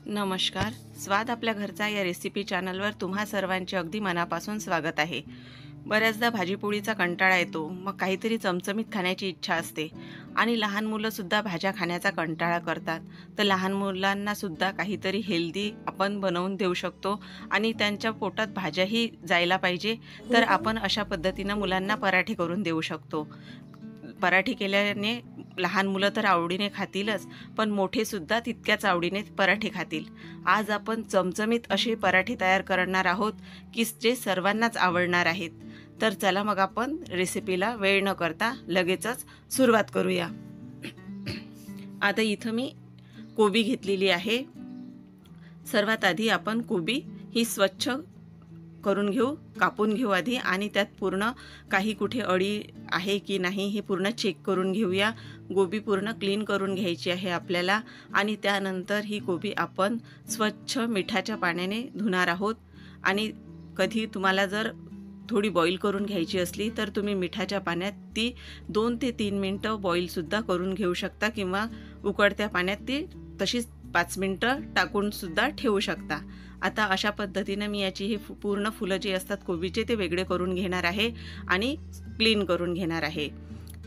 नमस्कार. स्वाद आपल्या घरचा या रेसिपी चॅनलवर तुम्हा सर्वांचे अगदी मनापासून स्वागत आहे. बऱ्याचदा भाजीपोळीचा कंटाळा येतो, मग काहीतरी चमचमीत खाण्याची इच्छा असते आणि लहान मुलंसुद्धा भाज्या खाण्याचा कंटाळा करतात. तर लहान मुलांनासुद्धा काहीतरी हेल्दी आपण बनवून देऊ शकतो आणि त्यांच्या पोटात भाज्याही जायला पाहिजे, तर आपण अशा पद्धतीनं मुलांना पराठे करून देऊ शकतो. पराठे केल्याने लहान मुलं तर आवडीने खातीलच, पण मोठेसुद्धा तितक्याच आवडीने पराठे खातील. आज आपण चमचमीत असे पराठे तयार करणार आहोत की जे सर्वांनाच आवडणार आहेत. तर चला मग आपण रेसिपीला वेळ न करता लगेचच सुरुवात करूया. आता इथं मी कोबी घेतलेली आहे. सर्वात आधी आपण कोबी ही स्वच्छ करून घेऊ, कापून घेऊ आधी आणि त्यात पूर्ण काही कुठे अळी आहे की नाही हे पूर्ण चेक करून घेऊया. कोबी पूर्ण क्लीन करून घ्यायची आहे आपल्याला आणि त्यानंतर ही कोबी आपण स्वच्छ मिठाच्या पाण्याने धुणार आहोत. आणि कधी तुम्हाला जर थोडी बॉईल करून घ्यायची असली तर तुम्ही मिठाच्या पाण्यात ती 2 ते 3 मिनटं बॉईलसुद्धा करून घेऊ शकता किंवा उकळत्या पाण्यात ती तशीच 5 मिनटं टाकूनसुद्धा ठेवू शकता. आता अशा पद्धतीनं मी याची ही पूर्ण फुलं जी असतात कोबीचे ते वेगळे करून घेणार आहे आणि क्लीन करून घेणार आहे.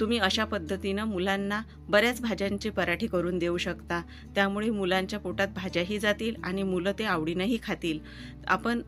तुम्ही अशा पद्धतीनं मुलांना बऱ्याच भाज्यांचे पराठे करून देऊ शकता. त्यामुळे मुलांच्या पोटात भाज्याही जातील आणि मुलं ते आवडीनंही खातील. आपण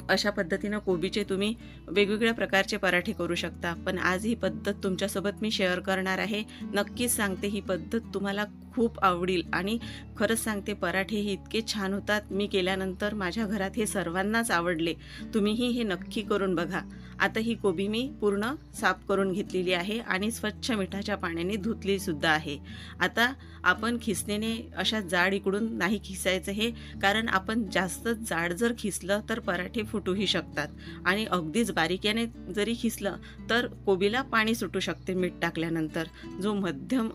अशा पद्धतीनं कोबीचे तुम्ही वेगवेगळ्या प्रकारचे पराठे करू शकता, पण आज ही पद्धत तुमच्यासोबत मी शेअर करणार आहे. नक्कीच सांगते ही पद्धत तुम्हाला खूप आवडेल आणि खरंच सांगते पराठे हे इतके छान होतात. मी केल्यानंतर माझ्या घरात हे सर्वांनाच आवडले. तुम्हीही हे नक्की करून बघा. आता ही कोबी मी पूर्ण साफ करून घेतलेली आहे आणि स्वच्छ मिठाच्या पाण्याने धुतलीसुद्धा आहे. आता आपण खिसणीने अशा जाड इकडून नाही खिसायचं हे, कारण आपण जास्त जाड जर खिसलं तर पराठे फुटूही शकतात आणि अगदीच बारीक्याने जरी खिसलं तर कोबीला पाणी सुटू शकते मीठ टाकल्यानंतर. जो मध्यम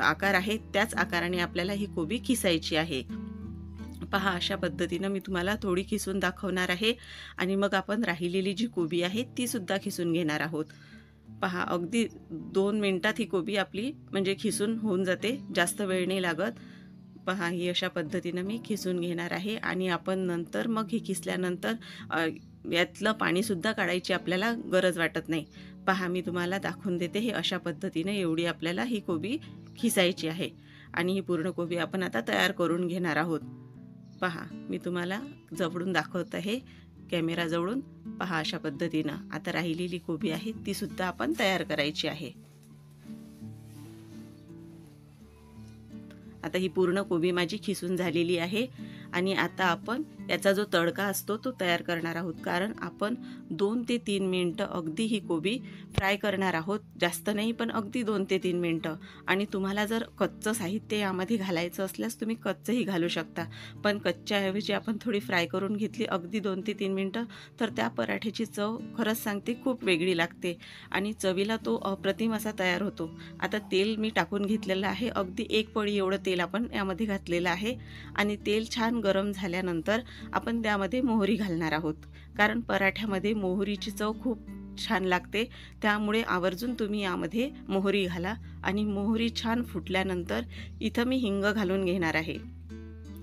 आकार आहे त्याच आकाराने आपल्याला ही कोबी खिसायची आहे. पहा, अशा पद्धतीनं मी तुम्हाला थोडी खिसून दाखवणार आहे आणि मग आपण राहिलेली जी कोबी आहे ती सुद्धा खिसून घेणार आहोत. पहा, अगदी 2 मिनिटात ही कोबी आपली म्हणजे खिसून होऊन जाते, जास्त वेळ नाही लागत. पहा, ही अशा पद्धतीनं मी खिसून घेणार आहे आणि आपण नंतर मग ही खिसल्यानंतर यातलं पाणीसुद्धा काढायची आपल्याला गरज वाटत नाही. पहा, मी तुम्हाला दाखवून देते. हे अशा पद्धतीने एवढी आपल्याला ही कोबी खिसायची आहे आणि ही पूर्ण कोबी आपण आता तयार करून घेणार आहोत. पहा, मी तुम्हाला जवळून दाखवत आहे, कॅमेराजवळून. पहा, अशा पद्धतीनं आता राहिलेली कोबी आहे ती सुद्धा आपण तयार करायची आहे. आता ही पूर्ण कोबी माझी खिसून झालेली आहे आणि आता आपण याचा जो तडका असतो तो तयार करणार आहोत, कारण आपण 2 ते 3 मिनटं अगदी ही कोबी फ्राय करणार आहोत. जास्त नाही, पण अगदी 2 ते 3 मिनटं. आणि तुम्हाला जर कच्चं साहित्य यामध्ये घालायचं असल्यास तुम्ही कच्चंही घालू शकता, पण कच्च्याऐवजी आपण थोडी फ्राय करून घेतली अगदी 2 ते 3 मिनटं तर त्या पराठ्याची चव खरंच सांगते खूप वेगळी लागते आणि चवीला तो अप्रतिम असा तयार होतो. आता तेल मी टाकून घेतलेलं आहे, अगदी 1 पळी एवढं तेल आपण यामध्ये घातलेलं आहे आणि तेल छान गरम झाल्यानंतर आपण त्यामध्ये मोहरी घालणार आहोत, कारण पराठ्यामध्ये मोहरीची चव खूप छान लागते. त्यामुळे आवर्जून तुम्ही यामध्ये मोहरी घाला आणि मोहरी छान फुटल्यानंतर इथं मी हिंग घालून घेणार आहे.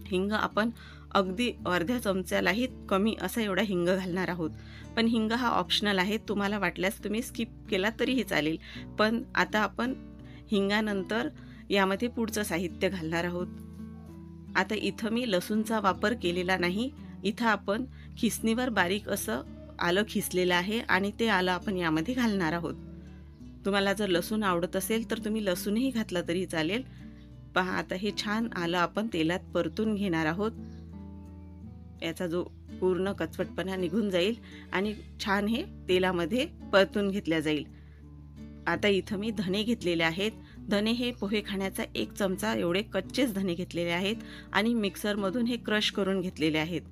हिंग आपण अगदी अर्ध्या चमच्यालाही कमी असा एवढा हिंग घालणार आहोत, पण हिंग हा ऑप्शनल आहे. तुम्हाला वाटल्यास तुम्ही स्किप केला तरीही चालेल. पण आता आपण हिंगानंतर यामध्ये पुढचं साहित्य घालणार आहोत. आता इथं मी लसूणचा वापर केलेला नाही. इथं आपण खिसणीवर बारीक असं आलं खिसलेलं आहे आणि ते आलं आपण यामध्ये घालणार आहोत. तुम्हाला जर लसूण आवडत असेल तर तुम्ही लसूणही घातला तरी चालेल. पहा, आता हे छान आलं आपण तेलात परतून घेणार आहोत. याचा जो पूर्ण कचवटपणा निघून जाईल आणि छान हे तेलामध्ये परतून घेतल्या जाईल. आता इथं मी धने घेतलेले आहेत. धने हे पोहे खाण्याचा 1 चमचा एवढे कच्चेच धने घेतलेले आहेत आणि मिक्सरमधून हे क्रश करून घेतलेले आहेत.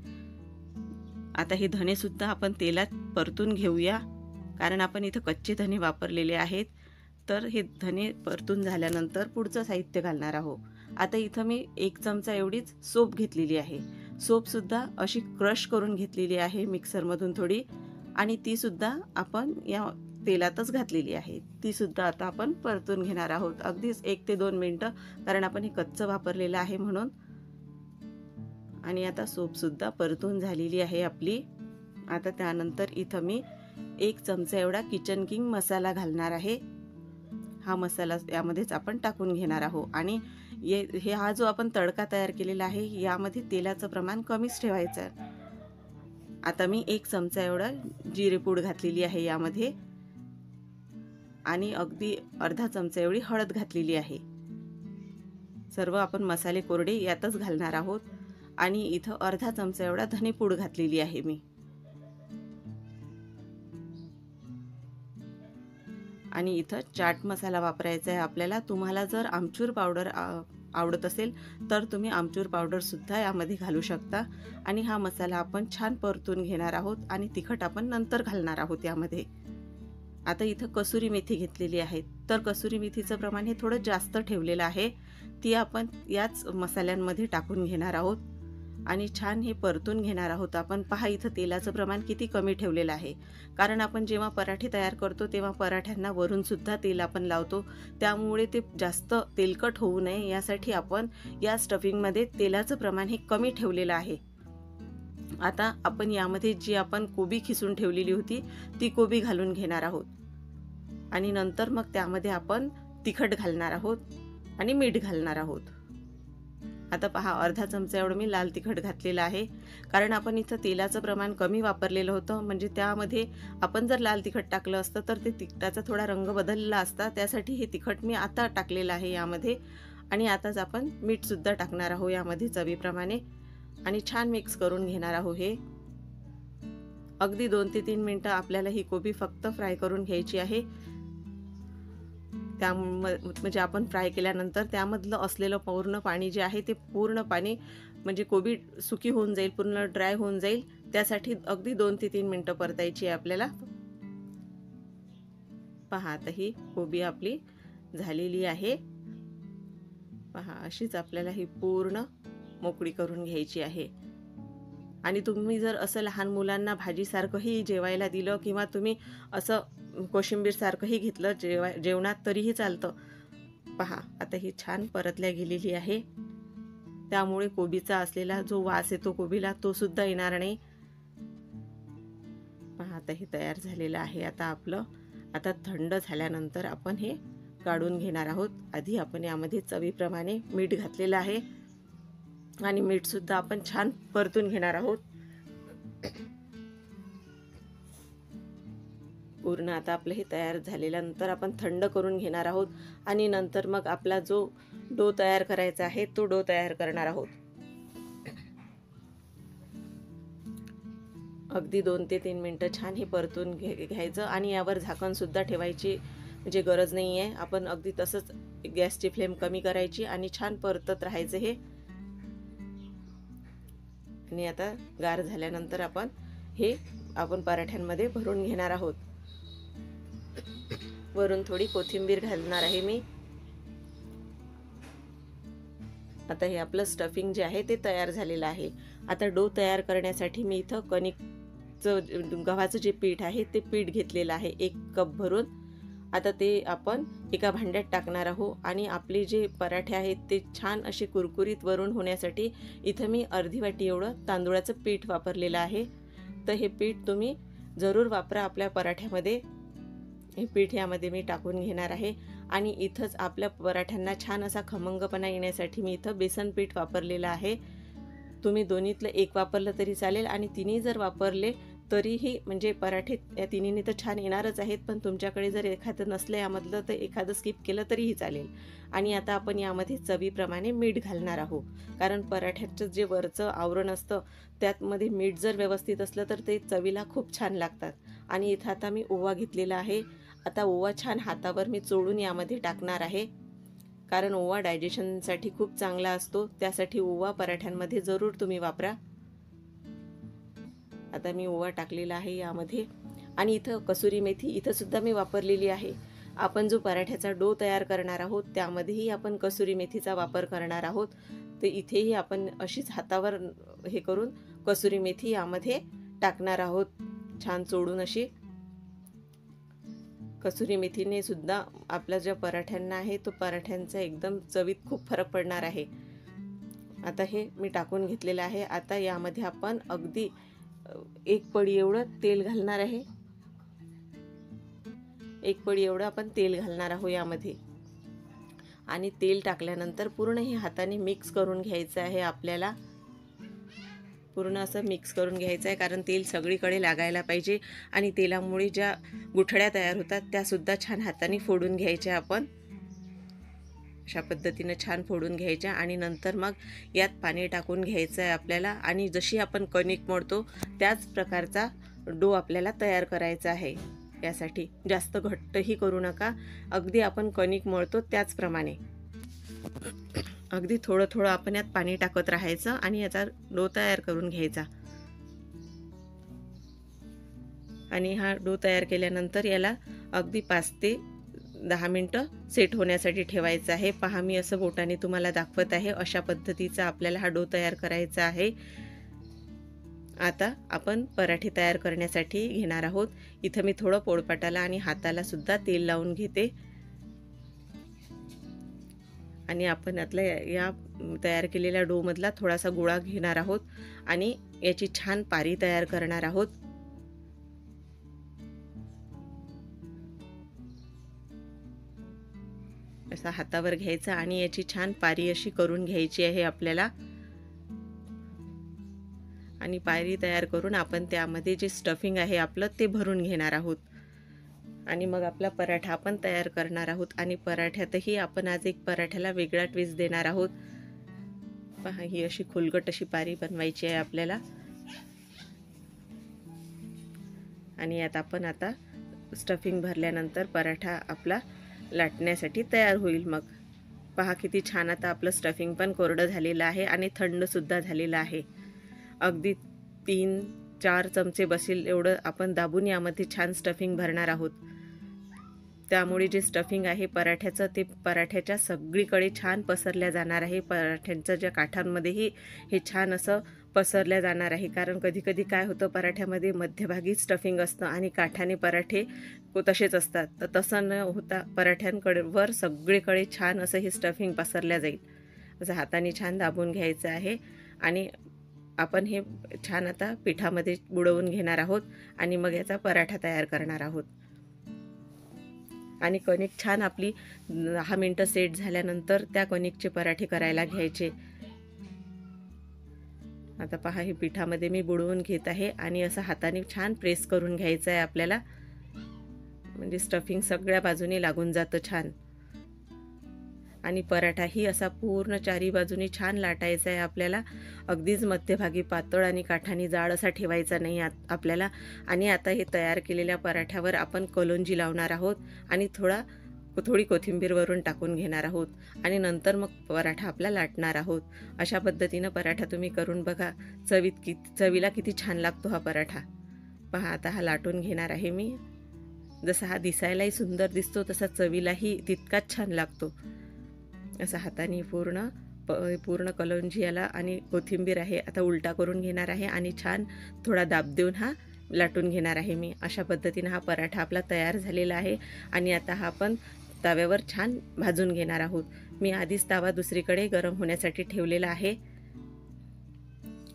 आता हे धनेसुद्धा आपण तेलात परतून घेऊया, कारण आपण इथं कच्चे धने वापरलेले आहेत. तर हे धने परतून झाल्यानंतर पुढचं साहित्य घालणार आहोत. आता इथं मी 1 चमचा एवढीच सोप घेतलेली आहे. सोपसुद्धा अशी क्रश करून घेतलेली आहे मिक्सरमधून थोडी आणि तीसुद्धा आपण या तेलातच घातलेली आहे. तीसुद्धा आता आपण परतून घेणार आहोत अगदीच 1 ते 2 मिनटं, कारण आपण हे कच्चं वापरलेलं आहे म्हणून. आणि आता सूपसुद्धा परतून झालेली आहे आपली. आता त्यानंतर इथं मी 1 चमचा एवढा किचन किंग मसाला घालणार आहे. हा मसाला यामध्येच आपण टाकून घेणार आहोत. आणि हा जो आपण तडका तयार केलेला आहे यामध्ये तेलाचं प्रमाण कमीच ठेवायचं आहे. आता मी 1 चमचा एवढा जिरेपूड घातलेली आहे यामध्ये, आणि अगदी अर्धा चमचा एवढी हळद घातलेली आहे. सर्व आपण मसाले कोरडे यातच घालणार आहोत. आणि इथं अर्धा चमचा एवढा धनेपूड घातलेली आहे मी. आणि इथं चाट मसाला वापरायचा आहे आपल्याला. तुम्हाला जर आमचूर पावडर आवडत असेल तर तुम्ही आमचूर पावडर सुद्धा यामध्ये घालू शकता. आणि हा मसाला आपण छान परतून घेणार आहोत, आणि तिखट आपण नंतर घालणार आहोत यामध्ये. आता इथं कसुरी मेथी घेतलेली आहे, तर कसुरी मेथीचं प्रमाण हे थोडं जास्त ठेवलेलं आहे. ती आपण याच मसाल्यांमध्ये टाकून घेणार आहोत आणि छान हे परतून घेणार आहोत आपण. पहा इथं तेलाचं प्रमाण किती कमी ठेवलेलं आहे, कारण आपण जेव्हा पराठे तयार करतो तेव्हा पराठ्यांना वरून सुद्धा तेल आपण लावतो, त्यामुळे ते जास्त तेलकट होऊ नये यासाठी आपण या स्टफिंगमध्ये तेलाचं प्रमाण हे कमी ठेवलेलं आहे. आता आपण यामध्ये जी आपण कोबी खिसून ठेवलेली होती ती कोबी घालून घेणार आहोत, आणि नंतर मग त्यामध्ये आपण तिखट घालणार आहोत आणि मीठ घालणार आहोत. आता पहा अर्धा चमचा एवढं मी लाल तिखट घातलेलं आहे, कारण आपण इथं तेलाचं प्रमाण कमी वापरलेलं होतं. म्हणजे त्यामध्ये आपण जर लाल तिखट टाकलं असतं तर ते तिखटाचा थोडा रंग बदलला असता, त्यासाठी हे तिखट मी आता टाकलेलं आहे यामध्ये. आणि आताच आपण मीठ सुद्धा टाकणार आहोत यामध्ये चवीप्रमाणे, आणि छान मिक्स करून घेणार आहोत. हे अगदी 2 ते 3 मिनिटं आपल्याला ही कोबी फक्त फ्राय करून घ्यायची आहे. म्हणजे आपण फ्राय केल्यानंतर त्यामधलं असलेलं पूर्ण पाणी जे आहे ते पूर्ण पाणी म्हणजे कोबी सुकी होऊन जाईल, पूर्ण ड्राय होऊन जाईल, त्यासाठी अगदी 2 ते 3 मिनिटं परतायची आहे आपल्याला. पहा आता ही कोबी आपली झालेली आहे. पहा अशीच आपल्याला ही पूर्ण मोकळी करून घ्यायची आहे. आणि तुम्ही जर असं लहान मुलांना भाजीसारखंही जेवायला दिलं किंवा तुम्ही असं कोशिंबीर सारखंही घेतलं जेवणात तरीही चालतं. पहा आता ही छान परतल्या गेलेली आहे, त्यामुळे कोबीचा असलेला जो वास येतो कोबीला तो सुद्धा येणार नाही. पहा आता हे तयार झालेलं आहे आता आपलं. आता थंड झाल्यानंतर आपण हे काढून घेणार आहोत. आधी आपण यामध्ये चवीप्रमाणे मीठ घातलेलं आहे, आणि मीठ सुद्धा आपण छान परतून घेणार आहोत पूर्ण. आता आपलं हे तयार झाल्यानंतर आपण थंड करून घेणार आहोत, आणि नंतर मग आपला जो डो तयार करायचा आहे तो डो तयार करणार आहोत. अगदी 2 ते 3 मिनिटं छान हे परतून घ्यायचं, आणि यावर झाकण सुद्धा ठेवायची म्हणजे गरज नाही आहे. आपण अगदी तसंच गॅसची फ्लेम कमी करायची आणि छान परतत राहायचं हे. आणि आता गार झाल्यानंतर आपण पराठ्यांमध्ये भरून घेणार आहोत. वरून थोडी कोथिंबीर घालणार आहे मी. आता हे आपलं स्टफिंग जे आहे ते तयार झालेलं आहे. आता डो तयार करण्यासाठी मी इथं गव्हाचं जे पीठ आहे ते पीठ घेतलेलं आहे 1 कप भरून. आता ते आपण एका भांड्यात टाकणार आहोत, आणि आपले जे पराठे आहेत ते छान असे कुरकुरीत वरून होण्यासाठी इथं मी अर्धी वाटी एवढं तांदूळाचं पीठ वापरलेलं आहे. तर हे पीठ तुम्ही जरूर वापरा आपल्या पराठ्यामध्ये. हे पीठ यामध्ये मी टाकून घेणार आहे, आणि इथंच आपल्या पराठ्यांना छान असा खमंगपणा येण्यासाठी मी इथं बेसन पीठ वापरलेलं आहे. तुम्ही दोन्हीतलं एक वापरलं तरी चालेल, आणि तिन्ही जर वापरले तरीही म्हणजे पराठे या तिन्हीने तर छान येणारच आहेत. पण तुमच्याकडे जर एखादं नसलं यामधलं तर एखादं स्किप केलं तरीही चालेल. आणि आता आपण यामध्ये चवीप्रमाणे मीठ घालणार आहोत, कारण पराठ्याचं जे वरचं आवरण असतं त्यामध्ये मीठ जर व्यवस्थित असलं तर ते चवीला खूप छान लागतात. आणि इथं आता मी ओवा घेतलेला आहे. आता ओवा छान हातावर मी चोळून यामध्ये टाकणार आहे, कारण ओवा डायजेशनसाठी खूप चांगला असतो. त्यासाठी ओवा पराठ्यांमध्ये जरूर तुम्ही वापरा. आता मी ओवा टाकलेला आहे यामध्ये, आणि इथं कसुरी मेथी इथं सुद्धा मी वापरलेली आहे. आपण जो पराठ्याचा डो तयार करणार आहोत त्यामध्येही आपण कसुरी मेथीचा वापर करणार आहोत. तर इथेही आपण अशीच हातावर हे करून कसुरी मेथी यामध्ये टाकणार आहोत, छान चोळून अशी. कसुरी मेथीने सुद्धा आपल्या ज्या पराठ्यांना आहे तो पराठ्यांचा एकदम चवीत खूप फरक पडणार आहे. आता हे मी टाकून घेतलेलं आहे. आता यामध्ये आपण अगदी 1 पळी एवढं तेल घालणार आहे. 1 पळी एवढं आपण तेल घालणार आहोत यामध्ये. आणि तेल टाकल्यानंतर पूर्ण हे हाताने मिक्स करून घ्यायचं आहे आपल्याला. पूर्ण असं मिक्स करून घ्यायचं आहे, कारण तेल सगळीकडे लागायला पाहिजे. आणि तेलामुळे ज्या गुठळ्या तयार होतात त्यासुद्धा छान हाताने फोडून घ्यायच्या आपण. अशा पद्धतीने छान फोडून घ्यायच्या. आणि नंतर मग यात पाणी टाकून घ्यायचं आहे आपल्याला. आणि जशी आपण कणिक मळतो त्याच प्रकारचा डो आपल्याला तयार करायचा आहे. यासाठी जास्त घट्टही करू नका, अगदी आपण कणिक मळतो त्याचप्रमाणे अगदी थोडं थोडं आपण यात पाणी टाकत राहायचं आणि याचा डो तयार करून घ्यायचा. आणि हा डो तयार केल्यानंतर याला अगदी 5 ते 10 मिनटं सेट होण्यासाठी ठेवायचं आहे. पहा, मी असं बोटाने तुम्हाला दाखवत आहे. अशा पद्धतीचा आपल्याला हा डो तयार करायचा आहे. आता आपण पराठे तयार करण्यासाठी घेणार आहोत. इथं मी थोडं पोळपाटाला आणि हाताला सुद्धा तेल लावून घेते. आणि आपण यातल्या या तयार केलेल्या डो मधला थोडासा गोळा घेणार आहोत आणि याची छान पारी तयार करणार आहोत. असा हातावर घ्यायचा आणि याची छान पारी अशी करून घ्यायची आहे आपल्याला. आणि पारी तयार करून आपण त्यामध्ये जे स्टफिंग आहे आपलं ते भरून घेणार आहोत. आणि मग आपला पराठा आपण तयार करणार आहोत. आणि पराठ्यातही आपण आज एक पराठ्याला वेगळा ट्विस्ट देणार आहोत. पहा, ही अशी खुलगट अशी पारी बनवायची आहे आपल्याला. आणि यात आपण आता स्टफिंग भरल्यानंतर पराठा आपला लाटण्यासाठी तयार होईल. मग पहा किती छान आता आपलं स्टफिंग पण कोरडं झालेलं आहे आणि थंड सुद्धा झालेलं आहे. अगदी 3-4 चमचे बसेल एवढं आपण दाबून यामध्ये छान स्टफिंग भरणार आहोत. त्यामुळे जे स्टफिंग आहे पराठ्याचं ते पराठ्याच्या सगळीकडे छान पसरल्या जाणार आहे. पराठ्यांच्या ज्या काठांमध्येही हे छान असं पसरल्या जाणार आहे. कारण कधीकधी काय होतं, पराठ्यामध्ये मध्यभागी स्टफिंग असतं आणि काठाने पराठे तसेच असतात. तर तसं न होता पराठ्यांकडे वर सगळीकडे छान असं हे स्टफिंग पसरल्या जाईल. असं हाताने छान दाबून घ्यायचं आहे. आणि आपण हे छान आता पिठामध्ये बुडवून घेणार आहोत आणि मग याचा पराठा तयार करणार आहोत. आणि कणिक छान आपली 10 मिनटं सेट झाल्यानंतर त्या कणिकचे पराठे करायला घ्यायचे. आता पहा, हे पिठामध्ये मी बुडवून घेत आहे आणि असं हाताने छान प्रेस करून घ्यायचं आहे आपल्याला. म्हणजे स्टफिंग सगळ्या बाजूने लागून जातं छान. आणि पराठाही असा पूर्ण चारी बाजूनी छान लाटायचा आहे आपल्याला. अगदीच मध्यभागी पातळ आणि काठाने जाड असा ठेवायचा नाही आपल्याला. आणि आता हे तयार केलेल्या पराठ्यावर आपण कलोंजी लावणार आहोत आणि थोडी कोथिंबीर वरून टाकून घेणार आहोत. आणि नंतर मग पराठा आपला लाटणार आहोत. अशा पद्धतीनं पराठा तुम्ही करून बघा. चवीला किती छान लागतो हा पराठा. पहा, आता हा लाटून घेणार आहे मी. जसा हा दिसायलाही सुंदर दिसतो तसा चवीलाही तितकाच छान लागतो. असं हाताने पूर्ण कलोंजी याला आणि कोथिंबीर आहे आता उलटा करून घेणार आहे आणि छान थोडा दाब देऊन हा लाटून घेणार आहे मी. अशा पद्धतीने हा पराठा आपला तयार झालेला आहे. आणि आता हा आपण तव्यावर छान भाजून घेणार आहोत. मी आधीच तवा दुसरीकडे गरम होण्यासाठी ठेवलेला आहे.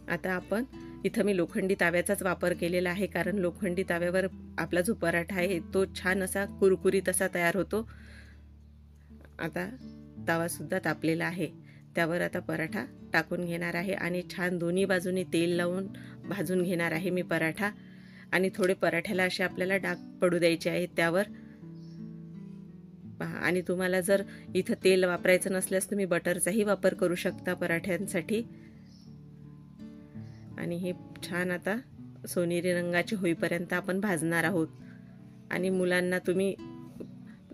आता आपण इथं मी लोखंडी ताव्याचाच वापर केलेला आहे, कारण लोखंडी ताव्यावर आपला जो पराठा आहे तो छान असा कुरकुरीत असा तयार होतो. आता तवासुद्धा तापलेला आहे. त्यावर आता पराठा टाकून घेणार आहे आणि छान दोन्ही बाजूनी तेल लावून भाजून घेणार आहे मी पराठा. आणि थोडे पराठ्याला असे आपल्याला डाग पडू द्यायचे आहेत त्यावर. आणि तुम्हाला जर इथं तेल वापरायचं नसल्यास तुम्ही बटरचाही वापर करू शकता पराठ्यांसाठी. आणि हे छान आता सोनेरी रंगाचे होईपर्यंत आपण भाजणार आहोत. आणि मुलांना तुम्ही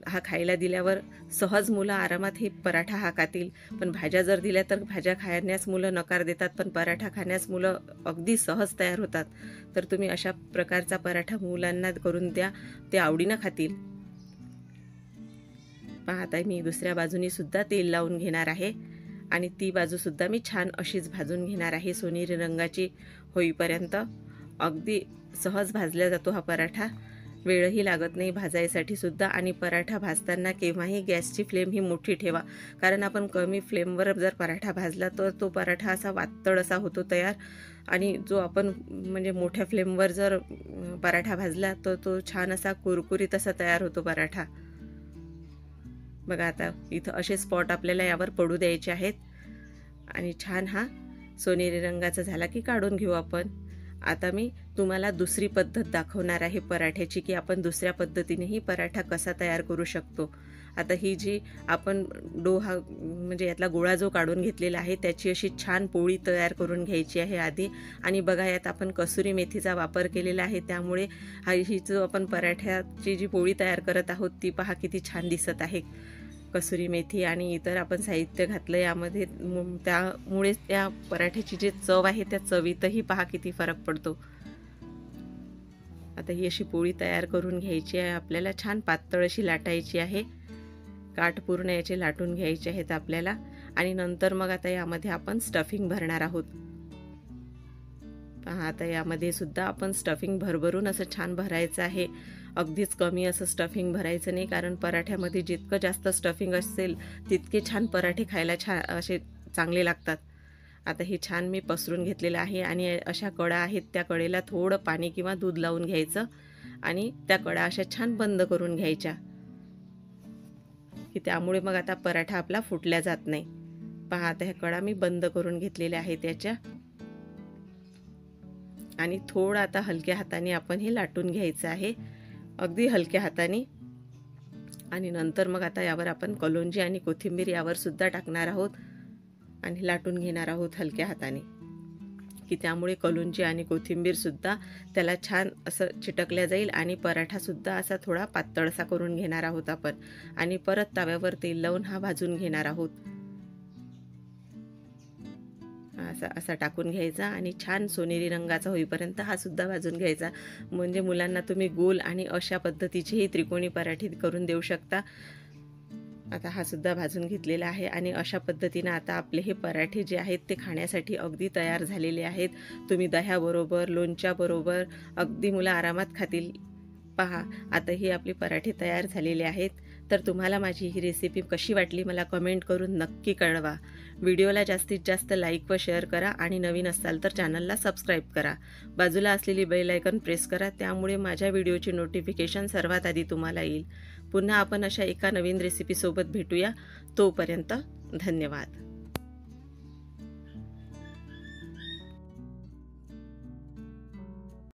हा खायला दिल्यावर सहज मुलं आरामात हे पराठा हा खातील. पण भाज्या जर दिल्या तर भाज्या खाण्यास मुलं नकार देतात, पण पराठा खाण्यास मुलं अगदी सहज तयार होतात. तर तुम्ही अशा प्रकारचा पराठा मुलांना करून द्या, ते आवडीनं खातील. पाहता मी दुसऱ्या बाजूनी सुद्धा तेल लावून घेणार आहे आणि ती बाजूसुद्धा मी छान अशीच भाजून घेणार आहे सोनेरी रंगाची होईपर्यंत. अगदी सहज भाजला जातो हा पराठा. वेळही लागत नाही भाजायसाठी सुद्धा. आणि पराठा भाजताना केव्हाही गॅसची फ्लेम ही मोठी ठेवा, कारण आपण कमी फ्लेमवर जर पराठा भाजला तर तो पराठा असा वातळ असा होतो तयार. आणि जो आपण म्हणजे मोठ्या फ्लेमवर जर पराठा भाजला तर तो छान असा कुरकुरीत असा तयार होतो पराठा. बघा आता इथं असे स्पॉट आपल्याला यावर पडू द्यायचे आहेत. आणि छान हा सोनेरी रंगाचा झाला की काढून घेऊ आपण. आता मी तुम्हाला दुसरी पद्धत दाखवणार आहे पराठ्याची, की आपण दुसऱ्या पद्धतीनेही पराठा कसा तयार करू शकतो. आता ही जी आपण हा म्हणजे यातला गोळा जो काढून घेतलेला आहे त्याची अशी छान पोळी तयार करून घ्यायची आहे आधी. आणि बघा यात आपण कसुरी मेथीचा वापर केलेला आहे, त्यामुळे ही जो आपण पराठ्याची जी पोळी तयार करत आहोत ती पहा किती छान दिसत आहे. कसुरी मेथी आणि इतर आपण साहित्य घातलं यामध्ये, त्यामुळे त्या पराठ्याची जी चव आहे त्या चवीतही पहा किती फरक पडतो. आता ही अशी पोळी तयार करून घ्यायची आहे आपल्याला. छान पातळ अशी लाटायची आहे, काठ पूर्ण याचे लाटून घ्यायचे आहेत आपल्याला. आणि नंतर मग आता यामध्ये आपण स्टफिंग भरणार आहोत. पहा आता यामध्ये सुद्धा आपण स्टफिंग भरभरून असं छान भरायचं आहे. अगदीच कमी असं स्टफिंग भरायचं नाही, कारण पराठ्यामध्ये जितकं जास्त स्टफिंग असेल तितके छान पराठे खायला छान असे चांगले लागतात. आता हे छान मी पसरून घेतलेलं आहे. आणि अशा कडा आहेत, त्या कडेला थोडं पाणी किंवा दूध लावून घ्यायचं आणि त्या कडा अशा छान बंद करून घ्यायच्या, की त्यामुळे मग आता पराठा आपला फुटल्या जात नाही. पहा आता ह्या कडा मी बंद करून घेतलेल्या आहेत त्याच्या. आणि थोडं आता हलक्या हाताने आपण हे लाटून घ्यायचं आहे, अगदी हलक्या हाताने. आणि नंतर मग आता यावर आपण कलोंजी आणि कोथिंबीर यावर सुद्धा टाकणार आहोत आणि लाटून घेणार आहोत हलक्या हाताने, की त्यामुळे कलोंजी आणि कोथिंबीर सुद्धा त्याला छान असं चिटकल्या जाईल. आणि पराठा सुद्धा असा थोडा पातळसा करून घेणार आहोत आपण. आणि परत तव्यावर तेल लावून हा भाजून घेणार आहोत. असा टाकून घ्यायचा आणि छान सोनेरी रंगाचा होईपर्यंत हा सुद्धा भाजून घ्यायचा. म्हणजे मुलांना तुम्ही गोल आणि अशा पद्धतीचेही त्रिकोणी पराठे करून देऊ शकता. आता हा सुद्धा भाजून घेतलेला आहे. आणि अशा पद्धतीने आता आपले हे पराठे जे आहेत ते खाण्यासाठी अगदी तयार झालेले आहेत. तुम्ही दह्याबरोबर, लोणच्याबरोबर अगदी मुलं आरामात खातील. पहा आता ही आपली पराठे तयार झालेले आहेत. तर तुम्हाला माझी ही रेसिपी कशी वाटली मला कमेंट करून नक्की कळवा. व्हिडिओला जास्तीत जास्त लाईक व शेअर करा. आणि नवीन असाल तर चॅनलला सबस्क्राईब करा. बाजूला असलेली बेल आयकॉन प्रेस करा, त्यामुळे माझ्या व्हिडिओची नोटिफिकेशन सर्वात आधी तुम्हाला येईल. पुन्हा आपण अशा एका नवीन रेसिपीसोबत भेटूया. तोपर्यंत धन्यवाद.